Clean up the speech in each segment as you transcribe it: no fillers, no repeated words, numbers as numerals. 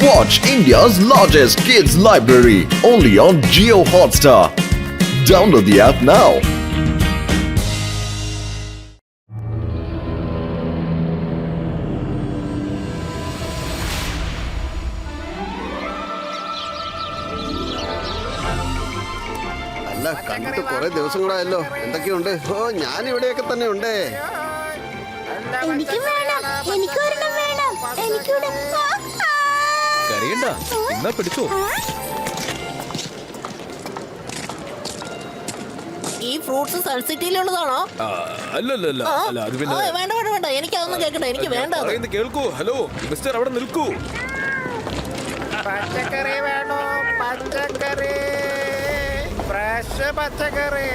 Watch India's largest kids library only on Jio Hotstar. Download the app now. അല്ല കണ്ടിട്ട് കുറെ ദിവസങ്ങളായല്ലോ. എന്തൊക്കെയുണ്ട്? ഓ ഞാൻ ഇവിടെയൊക്കെ തന്നെ ഉണ്ട്. എനിക്ക് വേണം, എനിക്ക് ഒരെണ്ണം വേണം. എനിക്കൂടെ. കരയണ്ട, എന്നാ പിടിച്ചോ. ഈ ഫ്രൂട്ട്സ് സൺസിറ്റിയിലുള്ളതാണോ? അല്ലല്ല, അത് പിന്നെ വേണ്ട വേണ്ട വേണ്ട, എനിക്ക് അതൊന്നും കേൾക്കണ്ട, എനിക്ക് വേണ്ട. പറയുന്നത് കേൾക്കൂ. ഹലോ മിസ്റ്റർ, അവിടെ നിൽക്കൂ. പച്ചക്കറി വേണോ? പച്ചക്കറി, ഫ്രഷ് പച്ചക്കറി.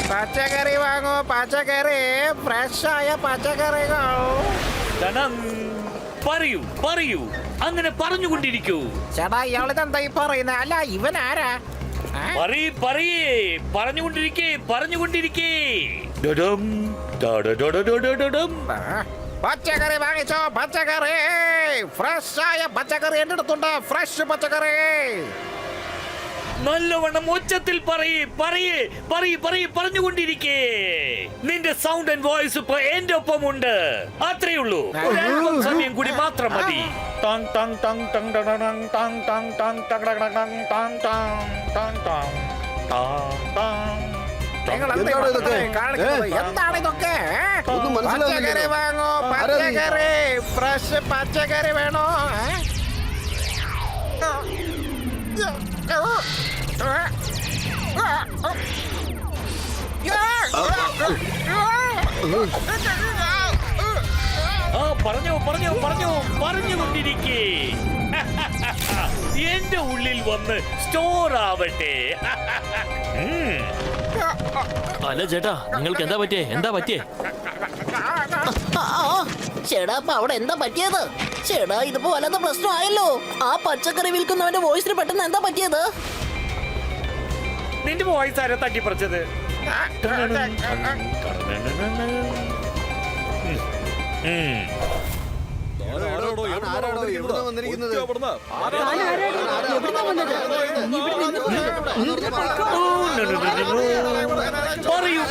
പച്ചക്കറി വാങ്ങൂ, പച്ചക്കറി, ഫ്രഷായ പച്ചക്കറികൾ. പറയൂ പറയൂ, അങ്ങനെ പറഞ്ഞുകൊണ്ടിരിക്കൂ. ചേട്ടാ ഇയാളിതെന്താ ഈ പറയുന്നത്? അല്ല ഇവൻ ആരാ? പറയേ, പറഞ്ഞുകൊണ്ടിരിക്കേ പറഞ്ഞുകൊണ്ടിരിക്കേ. ഡഡം, ഡഡഡഡഡഡഡം. പച്ചക്കറി വാങ്ങിച്ചോ, പച്ചക്കറി, ഫ്രഷായ പച്ചക്കറി എന്റെ അടുത്തുണ്ട്. ഫ്രഷ് പച്ചക്കറി. നല്ലവണ്ണം ഒച്ചത്തിൽ പറഞ്ഞുകൊണ്ടിരിക്കേ. നിന്റെ സൗണ്ട് ആൻഡ് വോയിസ് ഇപ്പൊ എന്റെ ഒപ്പമുണ്ട്. അത്രേ ഉള്ളൂ. ഒരല്പം സമയം കൂടി മാത്രം മതി. Tongue tongue tongue tongue tongue tongue tongue tongue tongue tongue tongue tongue tongue. നിങ്ങൾ എന്താ എന്താണ് ഇതൊക്കെ? കാണിക്കുന്നത്? എന്താണ് ഇതൊക്കെ? ഒന്നും മനസ്സിലാവുന്നില്ല. പച്ചക്കറി വാങ്ങോ, പച്ചക്കറി, ഫ്രഷ് പച്ചക്കറി വേണോ? പറഞ്ഞുകൊണ്ടിരിക്കേ. എന്റെ ഉള്ളിൽ വന്ന് സ്റ്റോർ ആവട്ടെ. അല്ല ചേട്ടാ, നിങ്ങൾക്ക് എന്താ പറ്റിയേ? ചേടാ, അപ്പൊ അവിടെ എന്താ പറ്റിയത്? ചേടാ, ഇതിപ്പോ വല്ലാത്ത പ്രശ്നമായല്ലോ. ആ പച്ചക്കറി വിൽക്കുന്നവന്റെ വോയിസിന് പെട്ടെന്ന് എന്താ പറ്റിയത്? നിന്റെ വോയിസ് ആരോ തട്ടിപ്പറിച്ചത്? ആരാടോ എവിടെ വന്നിരിക്കുന്നത്?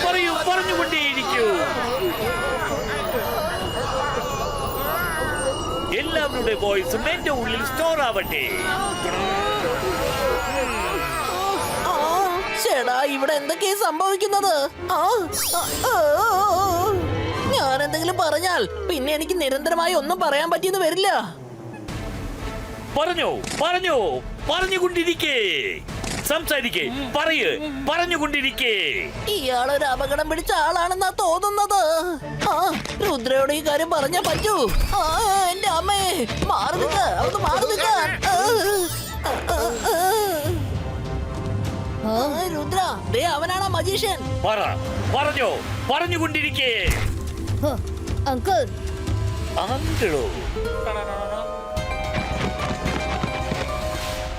പറയൂ പറഞ്ഞുകൊണ്ടേയിരിക്കൂ. എല്ലാവരുടെ വോയിസും എന്റെ ഉള്ളിൽ സ്റ്റോർ ആവട്ടെ. ചേടാ, ഇവിടെ എന്തൊക്കെയാ സംഭവിക്കുന്നത്? ഞാൻ എന്തെങ്കിലും പറഞ്ഞാൽ പിന്നെ എനിക്ക് നിരന്തരമായി ഒന്നും പറയാൻ പറ്റിയെന്ന് വരില്ല. പറഞ്ഞുകൊണ്ടിരിക്കേ. സംസാരിക്കേ, പറഞ്ഞുകൊണ്ടിരിക്കേ. ഇയാളൊരു അപകടം പിടിച്ച ആളാണെന്നാ തോന്നുന്നത്. രുദ്രയോട് ഈ കാര്യം പറഞ്ഞാ പറ്റൂ. എന്റെ അമ്മേ, മാറി നിൽക്ക, അവിടുന്ന് മാറി നിൽക്ക. രുദ്ര, ദേ അവനാണ് മജീഷ്യൻ. പറഞ്ഞുകൊണ്ടിരിക്കേ. അങ്കിൾ, അങ്കിളോ?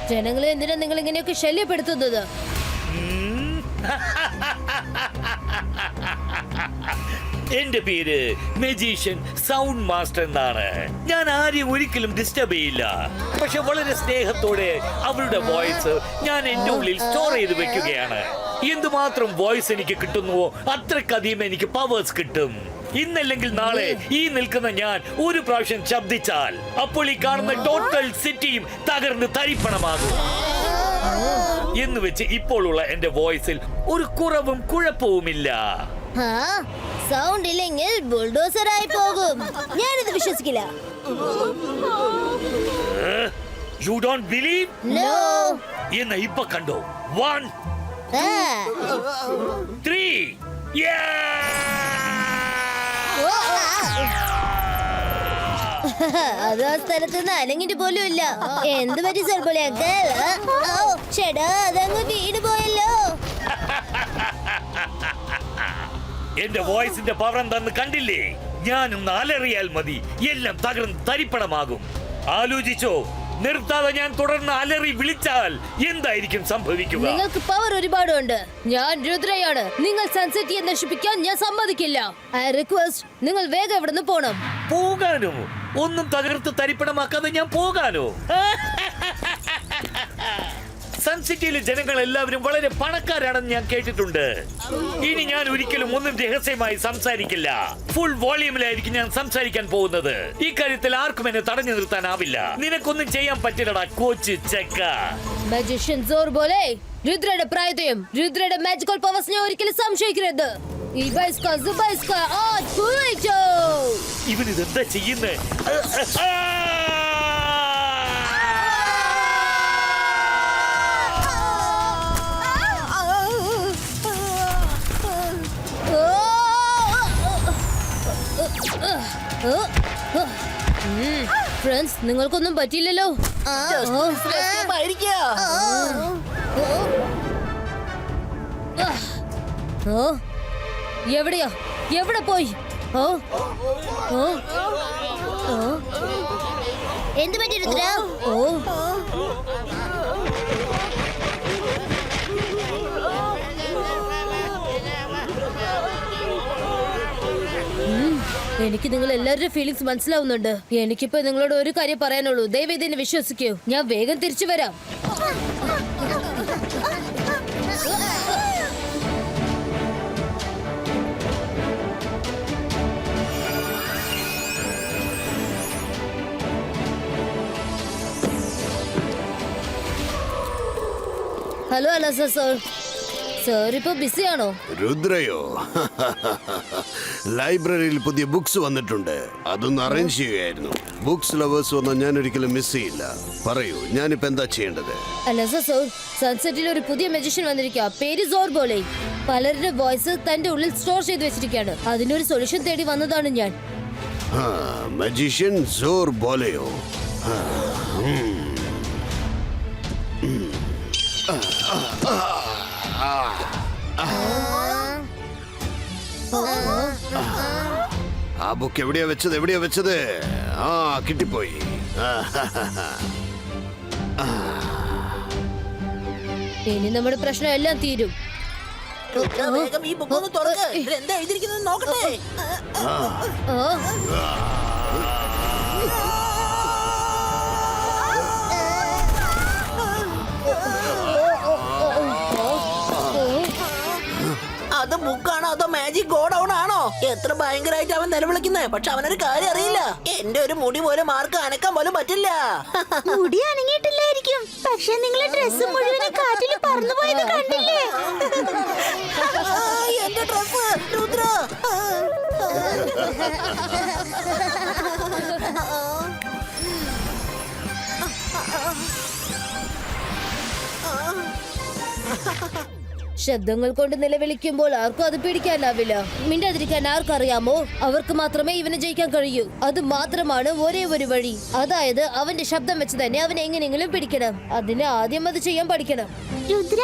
ജനങ്ങളെ എന്തിനാ നിങ്ങൾ ഇങ്ങനെയൊക്കെ ശല്യപ്പെടുത്തുന്നത്? എന്റെ പേര് മജീഷ്യൻ സൗണ്ട് മാസ്റ്റർ എന്നാണ്. ഞാൻ ആരെയും ഒരിക്കലും ഡിസ്റ്റർബ് ചെയ്യില്ല. പക്ഷെ വളരെ സ്നേഹത്തോടെ അവരുടെ വോയിസ് ഞാൻ എന്റെ ഉള്ളിൽ സ്റ്റോർ ചെയ്ത് വെക്കുകയാണ്. എന്തുമാത്രം വോയിസ് എനിക്ക് കിട്ടുന്നുവോ അത്രക്കധികം എനിക്ക് പവേഴ്സ് കിട്ടും. ഇന്നല്ലെങ്കിൽ നാളെ ഈ നിൽക്കുന്ന ഞാൻ ഒരു പ്രാവശ്യം ശബ്ദിച്ചാൽ അപ്പോൾ ഈ കാണുന്ന ടോട്ടൽ സിറ്റിയും തകർന്ന് തരിപ്പണമാകും. എന്ന് വെച്ച് ഇപ്പോഴുള്ള എന്റെ വോയിസിൽ ഒരു കുറവും കുഴപ്പവുമില്ല. സൗണ്ട് ഇല്ലെങ്കിൽ ബുൾഡോസർ ആയി പോകും. ഞാനിത് വിശ്വസിക്കില്ല. You don't believe? No. എന്നാ ഇപ്പൊ കണ്ടോ. 1 3 അത് ആ സ്ഥലത്ത് നിന്ന് അനങ്ങിട്ട് പോലും ഇല്ല. എന്ത് പറ്റി സർബോളി അങ്കിൾ? ചേട്ടാ, അതങ്ങ് വീട് പോയല്ലോ. എന്റെ വോയിസിന്റെ പവർ എന്താന്ന് കണ്ടില്ലേ? ഞാനൊന്ന് അലറിയാൽ മതി, എല്ലാം തകർന്ന് തരിപ്പണമാകും. ആലോചിച്ചോ, നിർത്താതെ ഞാൻ തുടർന്ന് അലറി വിളിച്ചാൽ എന്തായിരിക്കും സംഭവിക്കുക? നിങ്ങൾക്ക് പവർ ഒരുപാടുണ്ട്. ഞാൻ രുദ്രയാണ്. നിങ്ങൾ സൺസിറ്റിയെ നശിപ്പിക്കാൻ ഞാൻ സമ്മതിക്കില്ല. ഐ റിക്വസ്റ്റ് നിങ്ങൾ വേഗം ഇവിടുന്ന് പോണം. പോകാനോ? ഒന്നും തകർത്ത് തരിപ്പണമാക്കാതെ ഞാൻ പോകാനോ? സൺസിറ്റിയിലെ ജനങ്ങൾ എല്ലാവരും വളരെ പണക്കാരാണെന്ന് ഞാൻ കേട്ടിട്ടുണ്ട്. ഇനി ഞാൻ ഒരിക്കലും ഒന്നും രഹസ്യമായി സംസാരിക്കില്ല. ഫുൾ വോളിയൂമിലായിരിക്കും ഞാൻ സംസാരിക്കാൻ പോകുന്നത്. ഈ കാര്യത്തിൽ ആർക്കും എന്നെ തടഞ്ഞു നിർത്താനാവില്ല. നിനക്കൊന്നും ചെയ്യാൻ പറ്റില്ലടാ കോച്ച് ചെക്ക. മജിഷ്യൻ സോർ പോലെ രുദ്രയുടെ പ്രായത്തെയും രുദ്രയുടെ മാജിക്കൽ പവേഴ്സിനെ ഒരിക്കലും സംശയിക്കരുത്. ഇവനിതെന്താ ചെയ്യുന്നേ? ഫ്രണ്ട്സ്, നിങ്ങൾക്കൊന്നും പറ്റിയില്ലല്ലോ. എവിടെയാ? എവിടെ പോയി? എന്ത് പറ്റി രുദ്ര? എനിക്ക് നിങ്ങൾ എല്ലാവരുടെ ഫീലിങ്സ് മനസ്സിലാവുന്നുണ്ട്. എനിക്കിപ്പോ നിങ്ങളോട് ഒരു കാര്യം പറയാനുള്ളൂ. ദയവ് ഇതിനെ വിശ്വസിക്കൂ. ഞാൻ വേഗം തിരിച്ചു വരാം. Hello അലസ sir. സർ ഇപ്പൊ ബിസിയാണോ? രുദ്രയോ? ലൈബ്രറിയിൽ പുതിയ ബുക്സ് വന്നിട്ടുണ്ട്. അതൊന്ന് അറേഞ്ച് ചെയ്യുകയായിരുന്നു. ബുക്സ് ലവേഴ്സ് വന്നാൽ ഞാൻ ഒരിക്കലും മിസ് ചെയ്യില്ല. പറയൂ, ഞാനിപ്പോ എന്താ ചെയ്യേണ്ടത്? അലസ സർ, സൺസെറ്റിൽ ഒരു പുതിയ മജിഷ്യൻ വന്നിരിക്കുക. പേര് സോർ ബോലെ. പലരുടെ വോയിസ് തന്റെ ഉള്ളിൽ സ്റ്റോർ ചെയ്ത് വെച്ചിരിക്കുകയാണ്. അതിനൊരു സൊല്യൂഷൻ തേടി വന്നതാണ് ഞാൻ. മജീഷ്യൻ സോർ ബോലെയോ? ആ ബുക്ക് എവിടെയാ വെച്ചത്? ആ, കിട്ടിപ്പോയി. ഇനി നമ്മുടെ പ്രശ്നം എല്ലാം തീരും. വേഗം ഈ ബുക്ക് ഒന്ന് തുറക്ക്. എന്താ എഴുതിയിരിക്കുന്നത് നോക്കട്ടെ. അത് ബുക്കാണോ അതോ മാജിക് ഗോഡൌൺ ആണോ? എത്ര ഭയങ്കരമായിട്ട് അവൻ നിലവിളിക്കുന്നത്. പക്ഷെ അവനൊരു കാര്യം അറിയില്ല. എന്റെ ഒരു മുടി പോലും മാർക്ക് അനക്കാൻ പോലും പറ്റില്ല. മുടി അനങ്ങിയിട്ടില്ലായിരിക്കും. പക്ഷെ നിങ്ങളെ ഡ്രസ് മുഴുവൻ കാറ്റിൽ പറന്നു പോയത് കണ്ടില്ലേ? എന്റെ ഡ്രസ് രുദ്ര. ശബ്ദങ്ങൾ കൊണ്ട് നിലവിളിക്കുമ്പോൾ ആർക്കും അത് പിടിക്കാനാവില്ല. മിണ്ടാതിരിക്കാൻ ആർക്കറിയാമോ? അവർക്ക് മാത്രമേ ഇവനെ ജയിക്കാൻ കഴിയൂ. അത് മാത്രമാണ് ഒരേ ഒരു വഴി. അതായത് അവന്റെ ശബ്ദം വെച്ച് തന്നെ അവനെ എങ്ങനെയെങ്കിലും പിടിക്കണം. അതിന് ആദ്യം അത് ചെയ്യാൻ പഠിക്കണം. രുദ്ര,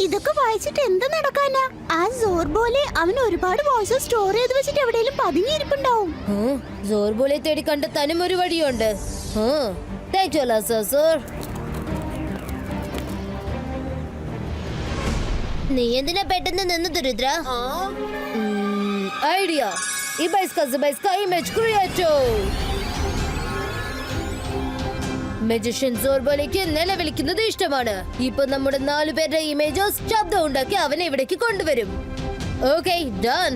ഇതൊക്കെ വായിച്ചിട്ട് എന്ത് നടക്കാനാ? ആ സോർ പോലെ അവൻ ഒരുപാട് വോയിസ് സ്റ്റോർ ചെയ്ത് വെച്ചിട്ട് എവിടെയെങ്കിലും പതുങ്ങിയിരിപ്പുണ്ടാവും. സോർ പോലെ തേടി കണ്ടെത്താനും ഒരു വഴിയുണ്ട്. താങ്ക് യു അലാസ സർ. നീ എന്തിനാ പെട്ടെന്ന് നിന്നത് രുദ്ര? ഐഡിയ. മജിഷ്യൻ സോർ ബോലെക്ക് നിലവിളിക്കുന്നത് ഇഷ്ടമാണ്. ഇപ്പൊ നമ്മുടെ 4 പേരുടെ ഇമേജസ് ശബ്ദം ഉണ്ടാക്കി അവനെ ഇവിടേക്ക് കൊണ്ടുവരും. Okay, done.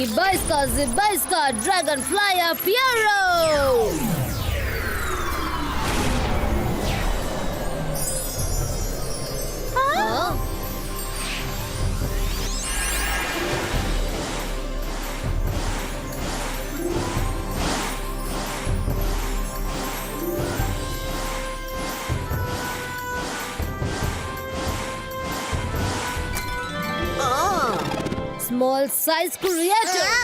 Ibaiska Dragon Flyer Fiero! Small size creature.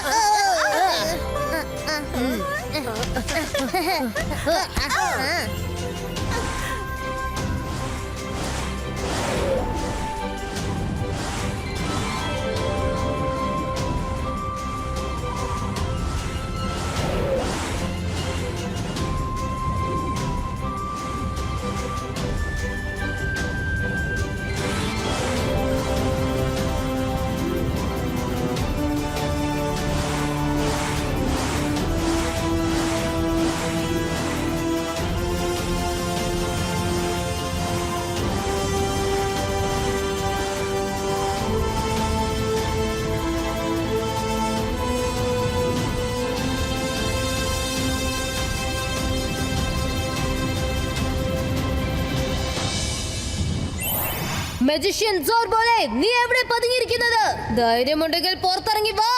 Magician സോർബോലെ, നീ എവിടെ പതുങ്ങിയിരിക്കുന്നത്? ധൈര്യമുണ്ടെങ്കിൽ പുറത്തിറങ്ങി വാ.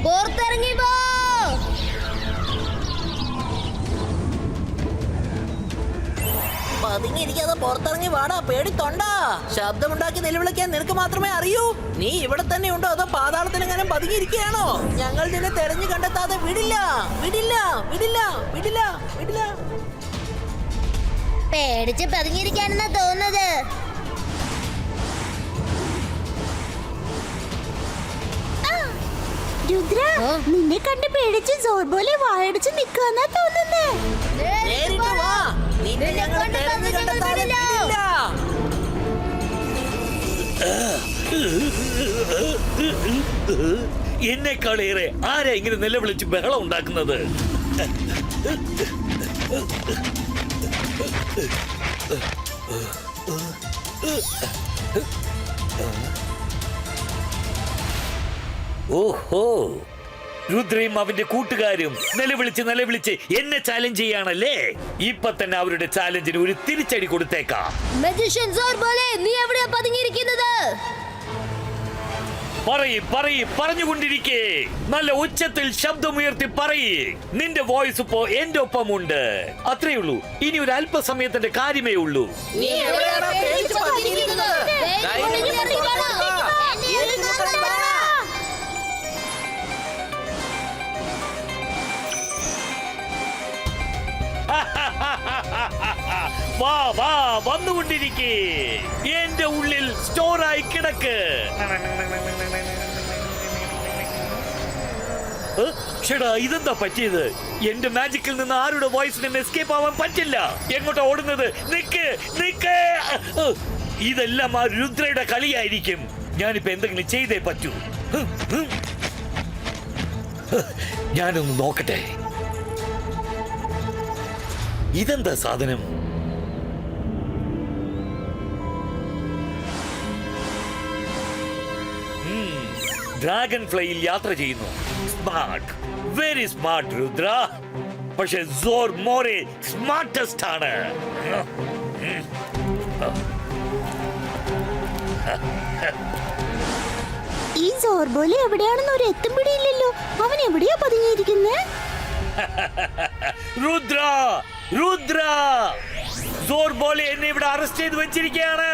പുറത്തിറങ്ങി വാ. പതുങ്ങിയിരിക്കാതെ പുറത്തിറങ്ങി വാടാ, പേടിത്തൊണ്ട. ശബ്ദമുണ്ടാക്കി നിലവിളിക്കാൻ നിനക്ക് മാത്രമേ അറിയൂ. നീ ഇവിടെ തന്നെ ഉണ്ടോ അതോ പാതാളത്തിലെങ്ങാനും പതുങ്ങിയിരിക്കുകയാണോ? ഞങ്ങൾ നിന്നെ തെരഞ്ഞു കണ്ടെത്താതെ വിടില്ല, വിടില്ല, വിടില്ല, വിടില്ല, വിടില്ല. പേടിച്ച് പതുങ്ങിയിരിക്കാണെന്നാ തോന്നുന്നത്. രുദ്ര, നിന്നെ കണ്ട് പേടിച്ച് സോർബോലെ വായടിച്ച് നിൽക്കാന്നാ തോന്നുന്നേ. നേരിട്ട് വാ, നിന്നെ ഞങ്ങൾ തെരഞ്ഞു കണ്ടെത്താതെ വിടില്ല. എന്നെക്കാളേറെ ആരാ ഇങ്ങനെ നിലവിളിച്ച് ബഹളം ഉണ്ടാക്കുന്നത്? ഓഹോ, രുദ്രയും അവന്റെ കൂട്ടുകാരും നിലവിളിച്ച് എന്നെ ചാലഞ്ച് ചെയ്യാണല്ലേ? ഇപ്പൊ തന്നെ അവരുടെ ചാലഞ്ചിന് ഒരു തിരിച്ചടി കൊടുത്തേക്കാം. മജിഷ്യൻ സോർബോലെ, നീ എവിടെയാ പതുങ്ങിയിരിക്കുന്നത്? പറഞ്ഞുകൊണ്ടിരിക്കേ. നല്ല ഉച്ചത്തിൽ ശബ്ദമുയർത്തി പറയേ. നിന്റെ വോയിസ് ഇപ്പോ എന്റെ ഒപ്പമുണ്ട്. അത്രേ ഉള്ളൂ. ഇനി ഒരു അല്പസമയത്തിന്റെ കാര്യമേ ഉള്ളൂ. നീ എവിടെയാടാ പേടിച്ച് പതുങ്ങിയിരിക്കുന്നത്? ധൈര്യമുണ്ടെങ്കിൽ പുറത്തിറങ്ങി വാ. വാ വാ, വന്നുകൊണ്ടിരിക്കേ. എന്റെ ഉള്ളിൽ സ്റ്റോറായി കിടക്ക്. ഷെടാ, ഇതെന്താ പറ്റിയത്? എന്റെ മാജിക്കിൽ നിന്ന് ആരുടെ വോയിസിനും എസ്കേപ്പ് ആവാൻ പറ്റില്ല. എങ്ങോട്ടാ ഓടുന്നത്? നിക്ക് നിക്ക്. ഇതെല്ലാം ആ രുദ്രയുടെ കളിയായിരിക്കും. ഞാനിപ്പോ എന്തെങ്കിലും ചെയ്തേ പറ്റൂ. ഞാനൊന്ന് നോക്കട്ടെ. ഇതെന്താ സാധനം? ഡ്രാഗൺ ഫ്ലൈയിൽ യാത്ര ചെയ്യുന്നു. Smart, very smart Rudra. പക്ഷെ സോർ മോറെ സ്മാർട്ടസ്റ്റ് ആണ്. ഈ സോർബോലെ എവിടെയാണെന്ന് ഒരു എത്തും പിടിയില്ലല്ലോ. അവൻ എവിടെയാ പതുങ്ങിയിരിക്കുന്നേ? രുദ്ര, രുദ്ര, സോർബോലെ എന്നെ ഇവിടെ അറസ്റ്റ് ചെയ്ത് വെച്ചിരിക്കുകയാണ്.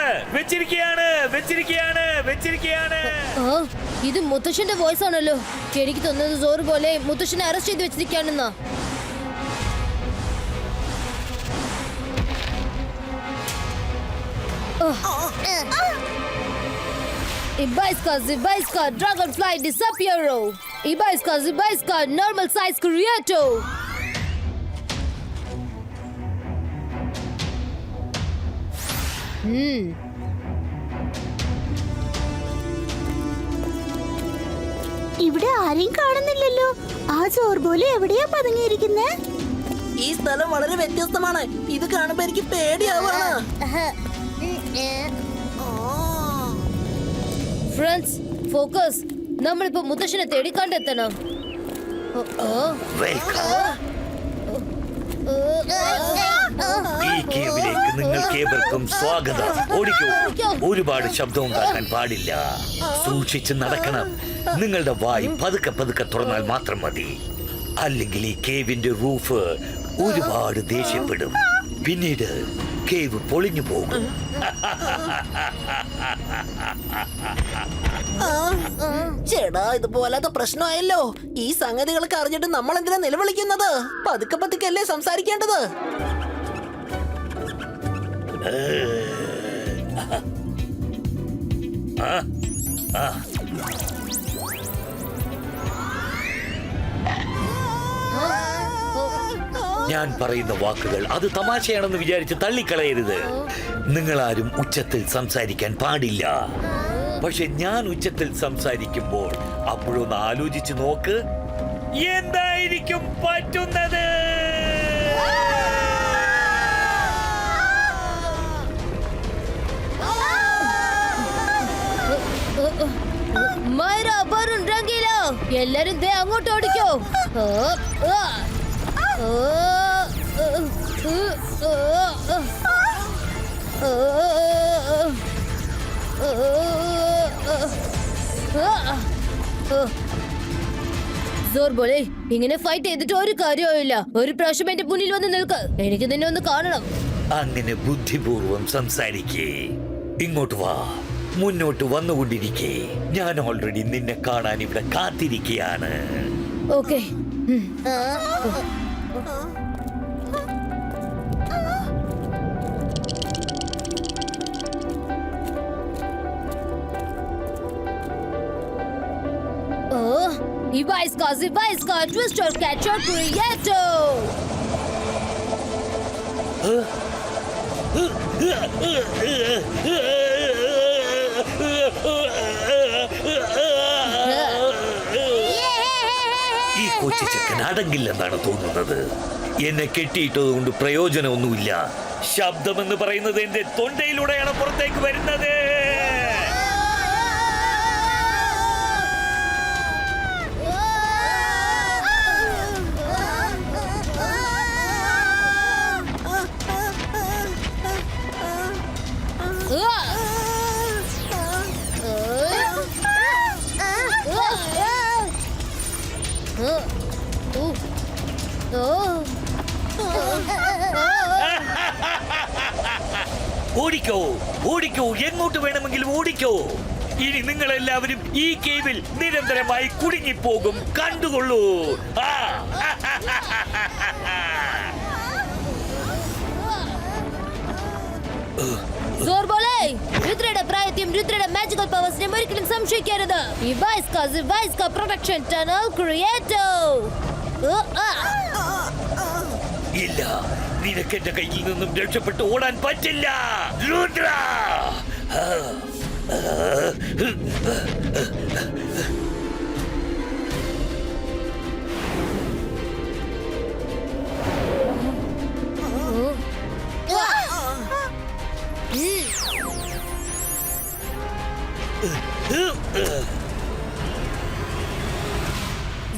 ഇത് മുത്തശ്ശന്റെ വോയിസ് ആണല്ലോ. എനിക്ക് തോന്നുന്നത് സോർബോലെ മുത്തശ്ശനെ അറസ്റ്റ് ചെയ്ത് വെച്ചിരിക്കുകയാണെന്നാ. Ibaiska, Dragonfly Disappearo. Ibaiska, Normal Size Creato. ഇവിടെ ആരെയും കാണുന്നില്ലല്ലോ. ആ സോർബോലെ എവിടെയാ പതുങ്ങിയിരിക്കുന്നേ? ഈ സ്ഥലം വളരെ വ്യത്യസ്തമാണ്. ഇത് കാണുമ്പോ എനിക്ക് പേടിയാവാണ്. Friends, focus. നമ്മളിപ്പോ മുത്തശ്ശനെ തേടി കണ്ടെത്തണം. ഈ കേവിലേക്ക് നിങ്ങൾക്കേവർക്കും സ്വാഗതം. ഓടിക്കൂ. ഒരുപാട് ശബ്ദം ഉണ്ടാക്കാൻ പാടില്ല. സൂക്ഷിച്ച് നടക്കണം. നിങ്ങളുടെ വായി പതുക്കെ തുറന്നാൽ മാത്രം മതി. അല്ലെങ്കിൽ ഈ കേവിന്റെ റൂഫ് ഒരുപാട് ദേഷ്യപ്പെടും. പിന്നീട് കേവ് പൊളിഞ്ഞു പോകും. ചേടാ, ഇത് പോലാത്ത പ്രശ്നമായല്ലോ. ഈ സംഗതികളൊക്കെ അറിഞ്ഞിട്ട് നമ്മൾ എന്തിനാ നിലവിളിക്കുന്നത്? പതുക്കെ അല്ലേ സംസാരിക്കേണ്ടത്. ഞാൻ പറയുന്ന വാക്കുകൾ അത് തമാശയാണെന്ന് വിചാരിച്ച് തള്ളിക്കളയരുത്. നിങ്ങളാരും ഉച്ചത്തിൽ സംസാരിക്കാൻ പാടില്ല. പക്ഷെ ഞാൻ ഉച്ചത്തിൽ സംസാരിക്കുമ്പോൾ അപ്പോഴൊന്ന് ആലോചിച്ച് നോക്ക്, എന്തായിരിക്കും പറ്റുന്നത്? മൈര, വരുൺ, രംഗീല, എല്ലാരും ദേ അങ്ങോട്ട് ഓടിക്കോ. സോർബോളെ ഇങ്ങനെ ഫൈറ്റ് ചെയ്തിട്ട് ഒരു കാര്യവുമില്ല. ഒരു പ്രാവശ്യം എന്റെ മുന്നിൽ വന്ന് നിൽക്ക്. എനിക്ക് നിന്നെ ഒന്ന് കാണണം. അങ്ങനെ ബുദ്ധിപൂർവം സംസാരിക്കേ. ഇങ്ങോട്ട് വാ, മുന്നോട്ട് വന്നുകൊണ്ടിരിക്കേ. ഞാൻ ഓൾറെഡി നിന്നെ കാണാൻ ഇവിടെ കാത്തിരിക്കുകയാണ്. Okay. Ivaiska, Twister, Catcher, Creator. ഈ കൊച്ചു ചെക്കൻ അടങ്ങില്ലെന്നാണ് തോന്നുന്നത്. എന്നെ കെട്ടിയിട്ടത് കൊണ്ട് പ്രയോജനമൊന്നുമില്ല. ശബ്ദമെന്ന് പറയുന്നത് എന്റെ തൊണ്ടയിലൂടെയാണ് പുറത്തേക്ക് വരുന്നത്. ഓടിക്കോ, ഓടിക്കോ, എങ്ങോട്ട് വേണമെങ്കിലും ഓടിക്കോ. ഇനി നിങ്ങളെല്ലാവരും ഈ കേവിൽ നിരന്തരമായി കുടുങ്ങിപ്പോകും. കണ്ടുകൊള്ളൂ. സോർബോളെ, രുദ്രയുടെ പ്രായത്തെയും രുദ്രയുടെ മാജിക്കൽ പവേഴ്സിനെയും ഒരിക്കലും സംശയിക്കരുത്. ഇവൈസ്ക പ്രൊട്ടക്ഷൻ ടണൽ ക്രിയേറ്റോ. ഇല്ല, നിനക്ക് എന്റെ കയ്യിൽ നിന്നും രക്ഷപ്പെട്ട് ഓടാൻ പറ്റില്ല. രുദ്ര,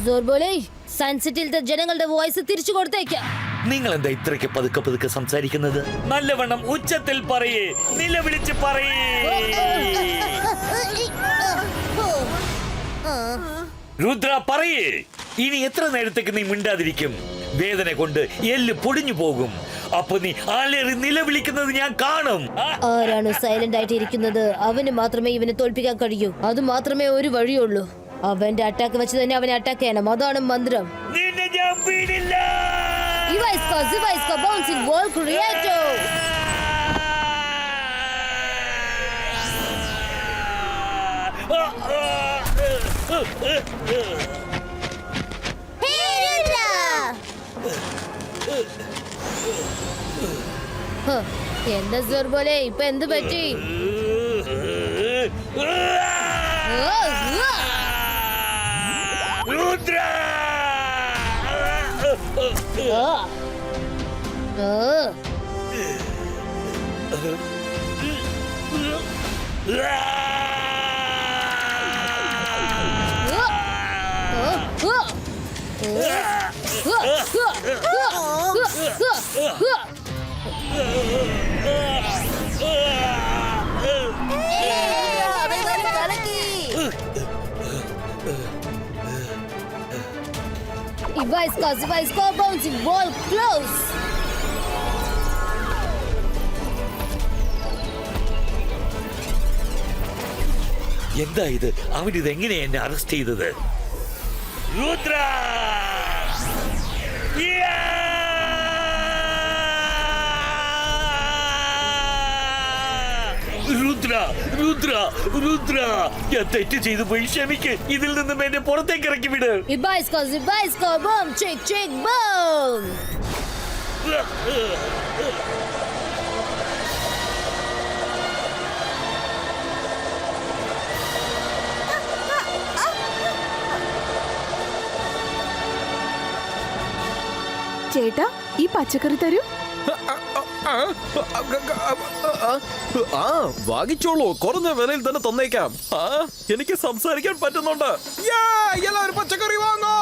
സോർബോളെ, സൺസിറ്റിയിലത്തെ ജനങ്ങളുടെ വോയിസ് തിരിച്ചു കൊടുത്തേക്കാം. നിങ്ങൾ എന്താ ഇത്രയ്ക്ക് പതുക്കെ പതുക്കെ സംസാരിക്കുന്നത്? നല്ലവണ്ണം ഉച്ചത്തിൽ പറയേ, നിലവിളിച്ച് പറയേ. രുദ്ര പറയേ. ഇനി എത്ര നേരത്തേക്ക് നീ മിണ്ടാതിരിക്കും? വേദന കൊണ്ട് എല്ല് പൊടിഞ്ഞു പോകും. അപ്പൊ നീ അലറി നിലവിളിക്കുന്നത് ഞാൻ കാണും. ആരാണ് സൈലന്റ് ആയിട്ട് ഇരിക്കുന്നത് അവന് മാത്രമേ ഇവനെ തോൽപ്പിക്കാൻ കഴിയൂ. അത് മാത്രമേ ഒരു വഴിയുള്ളൂ. അവന്റെ അറ്റാക്ക് വെച്ച് തന്നെ അവനെ അറ്റാക്ക് ചെയ്യണം. അതാണ് മന്ത്രം. നിന്നെ ഞാൻ വിടില്ല. Ivaiska, bouncing ball creator. എന്താ സോർബോളെ, ഇപ്പൊ എന്ത് പറ്റി? Rudra, Ivaiska, bouncing ball close. എന്താ ഇത്? അവനിത് എങ്ങനെയാ എന്നെ അറസ്റ്റ് ചെയ്തത്? രുദ്ര, രുദ്ര, രുദ്ര, രുദ്ര, ഞാൻ തെറ്റ് ചെയ്തു പോയി. ക്ഷമിക്ക്. ഇതിൽ നിന്നും എന്നെ പുറത്തേക്ക് ഇറക്കി വിട്. Ivaiska, boom, check, boom. ചേട്ടാ, ഈ പച്ചക്കറി തരൂ. വാങ്ങിച്ചോളൂ, കുറഞ്ഞ വിലയിൽ തന്നെ തന്നേക്കാം. എനിക്ക് സംസാരിക്കാൻ പറ്റുന്നുണ്ട്. എല്ലാവരും പച്ചക്കറി വാങ്ങോ.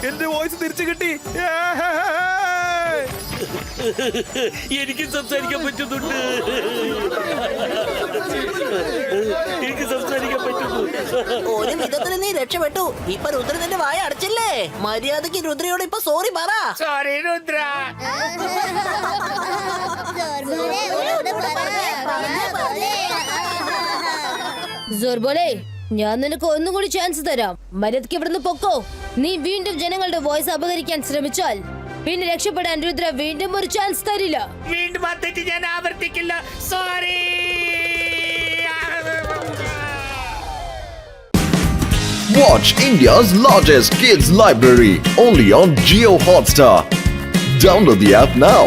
എന്റെ വോയിസ് തിരിച്ചു കിട്ടി. എനിക്ക് സംസാരിക്കാൻ പറ്റുന്നുണ്ട്. എനിക്ക് സംസാരിക്കാൻ പറ്റുന്നു. ഒരു വിധത്തിൽ നീ രക്ഷപ്പെട്ടു. ഇപ്പൊ രുദ്ര നിന്റെ വായ അടച്ചില്ലേ? മര്യാദക്ക് രുദ്രയോട് ഇപ്പൊ സോറി പറ. സോറി രുദ്ര. സോർബോലെ, ഞാൻ നിനക്ക് ഒന്നും കൂടി ചാൻസ് തരാം. മര്യാദയ്ക്ക് ഇവിടുന്ന് പൊക്കോ. നീ വീണ്ടും ജനങ്ങളുടെ വോയിസ് അപഹരിക്കാൻ ശ്രമിച്ചാൽ പിന്നെ രക്ഷപ്പെടാൻ രുദ്ര വീണ്ടും ഒരു ചാൻസ് തരില്ല. വീണ്ടും ആ തെറ്റ് ഞാൻ ആവർത്തിക്കില്ല. Sorry. Watch India's largest kids library only on Jio Hotstar. Download the app now.